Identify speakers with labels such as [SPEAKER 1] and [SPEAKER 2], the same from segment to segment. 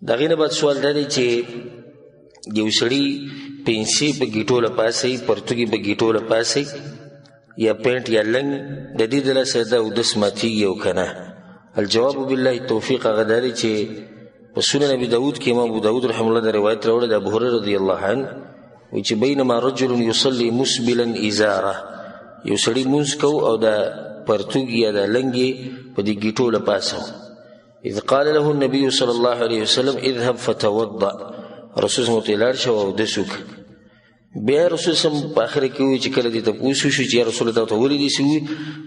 [SPEAKER 1] د هغې نه بعد سوال دا دی چې یو سړي پنسي په ګیټو لپاسوي، پرتوګې په ګیټو لپاسوي، یا پینټ یا لنګ، د دې د لاسه د اودس ماتېږي او که نه؟ الجواب بالله توفیق هغه دا دی چې په سنن ابي داود کې امام ابو داود رحمه الله د روایت راوړی د ابو هريره رضی الله عنه وایي چې بینما رجل یصلي مسبلا ازاره، یو سړي مونځ کو او د پرتوګ یا د لنګ یې په دې ګیټو لپاسه، اذ قال له النبي صلی الله علیه وسلم اذهب فتوضأ، رسول صلی الله علیه وسلم شو اودس وکړه. بیا رسول صلی الله علیه وسلم په آخر کې وایي چې کله دې تپوس وشو چې یا رسول الله ته ولې داسې وایي،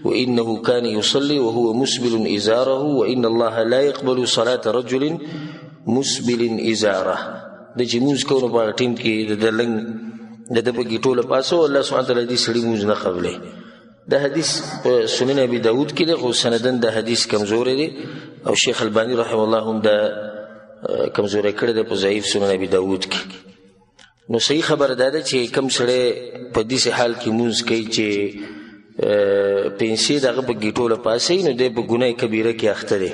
[SPEAKER 1] وانه کان یصلي وهو مسبل ازاره وان الله لا يقبل صلاة رجل مسبل ازاره. د چې مونځ کوو نو په هغه ټیم کې د لنګ د ده په ګیټو لپاسه الله سبحانه وتعالی دې سړي مونځ نه قبلوي. دا حدیث په سنن ابي داود کې دی، خو سندن د حدیث کمزوری دی او شیخ البانی رحمه الله هم دا کمزوری کړی دی په ضعیف سنن ابي داود کې. نو صحیح خبره دا ده چې کوم سړی په داسې حال کې مونځ کوي چې پنسي د هغه په ګیټو لپاسوي، نو دی په ګناه کبیره کې اخته دی.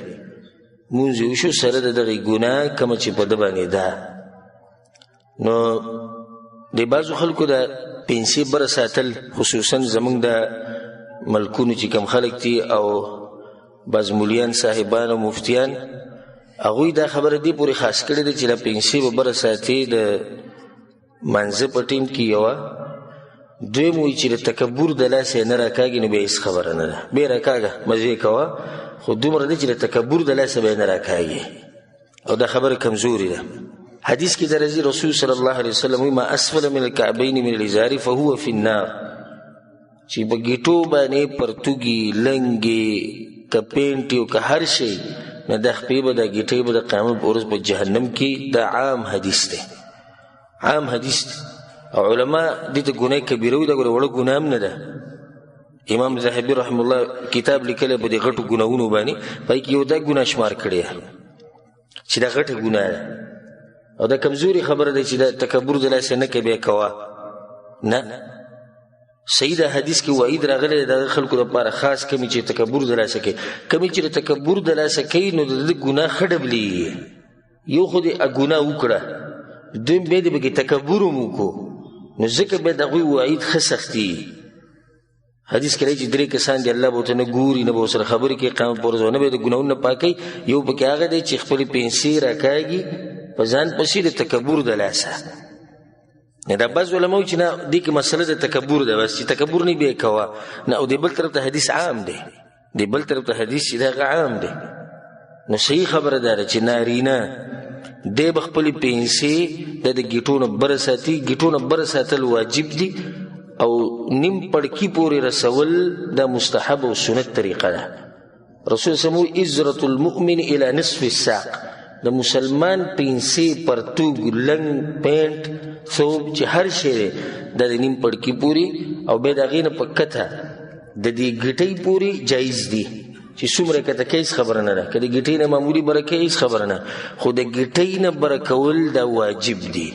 [SPEAKER 1] مونځ یې وشو سره د دغې ګناه کومه چې په ده باندې ده. نو د بعضو خلکو د پنسي بره ساتل، خصوصا زمونږ د ملکونو چې کم خلک دي او بعض مولیان صاحبان او مفتیان، هغوی دا خبره دې پورې خاص کړې ده چې د پنسي به بره ساتي د منځه په ټیم کې یوه. دویم وایي چې د تکبر د لاسه یې نه راکاږي، نو بیا هېڅ خبره نه ده، بیا راکاږه مزې کوه، خو دومره دی چې د تکبر د لاسه به یې نه راکاږي، او دا خبره کمزوري ده. حدیث کې درځي رسول صلی الله علیه وسلم وایي ما اسفل من الکعبین من الازار فهو فی النار، چې په ګیټو باندې پرتوګي لنګې که پینټ یو که هر شی، نه دا خپې به دا ګیټۍ به د قیامت په ورځ په جهنم کې. دا عام حدیث دی، عام حدیث دی، او علما دې ته ګناه کبیره وایي، دا ګوره وړه ګناه هم نه ده. امام ذهبي رحمه الله کتاب لیکلی په دې غټو ګناهونو باندې، په کې یو دا ګناه شمار کړی چې دا غټه ګناه ده، او دا کمزوري خبره ده چې دا تکبر د لاسه نه کوي بیا کوه نه. صحیح ده حدیث کې وعید راغلی د خلکو لپاره خاص کمی چې تکبر د لاسه کوي، کمی چې تکبر د لاسه کوي نو د ګناه ښه ډبلېږي. یو خو دې ګناه وکړه، دویم بیا دې پکې تکبر هم وکړو، نو ځکه بیا د هغوی وعید ښه سختي. حدیث کې راځي چې درې کسان دي الله به ورته نه ګوري، نه به ورسره خبرې کوي قیامت په ورځ، نه به یې د ګناهونو نه پاکوي. یو پکې هغه دی چې خپلې پنسې راکاږي په ځان پسې د تکبر د لاسه. دا بعض علما وایي چې نه دې کې مسله د تکبر ده، بس چې تکبر نه بیا کوه نه. او دې بل طرف ته حدیث عام دی، دې بل طرف ته حدیث چې هغه عام دی. نو صحیح خبره دا ده چې نارینه دی به خپلې پنسې د ګیټو نه بره ساتي. ګیټو نه بره ساتل واجب دي، او نیم پړکي پورې رسول دا مستحب او سنت طریقه ده. رسول صلی الله علیه وسلم عزرة المؤمن الى نصف الساق، د مسلمان پنسې پرتوګ لنګ پینټ ثوب چې هر شی دی دا د نیم پړکي پورې، او بیا د هغې نه په کته د دې ګیټۍ پورې جایز دي چې څومره کته کوي هېڅ خبره نه ده. که د ګیټۍ نه معمولي بره کوي هېڅ خبره نه، خو د ګیټۍ نه بره کول دا واجب دي،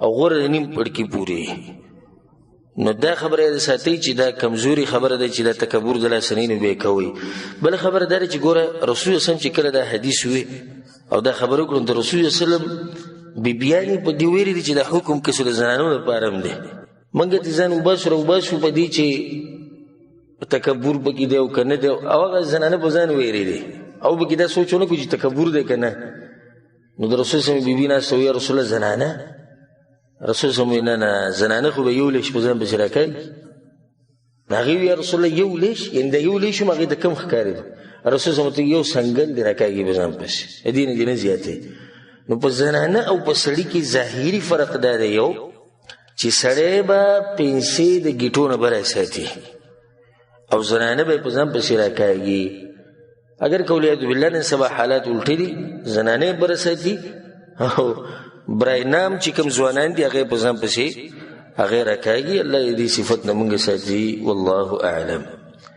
[SPEAKER 1] او غوره د نیم پړکي پورې. نو دا خبره یې ساتئ چې دا کمزوري خبره ده چې دا تکبر د لاسه نه بیا کوئ. بله خبره دا ده چې ګوره رسول صلی چې کله دا حدیث وي او دا خبره وکړو، د رسول صلی الله علیه وسلم بیبیانې په دې ویلي دي چې دا حکم کسو د زنانو لپاره هم دی. موږ ته ځان وباسو راوباسو په دې چې تکبر پکې دی او که نه دی، او هغه زنانه په ځان ویری دی، او پکې دا سوچ ونه کړو چې تکبر دی که نه. نو د رسول صلی بیبي ناسته وایي یا رسول الله زنانه، رسول صلی الله نه زنانه خو به یو لیش په ځان پسې راکوي. هغې وایي یا رسول الله یو لیش، یعنې دا یو لیش هم هغې ته کم ښکارېده. رسول صلی الله یو سنګل دی راکاږي په ځان پسې، دې نه دې نه زیاتې. نو په زنانه او په سړي کې ظاهري فرق دا دی یو چې سړی به پنسې د ګیټو نه بره ساتي او زنانه به یې په ځان پسې راکاږي. اگر که ولیعاذ بالله نن سبا حالات الټې دي، زنانه یې بره ساتي او برای نام چې کوم ځوانان دي هغه په ځان پسې هغه راکاږي. الله دې صفت نه مونږ ساتي، والله اعلم.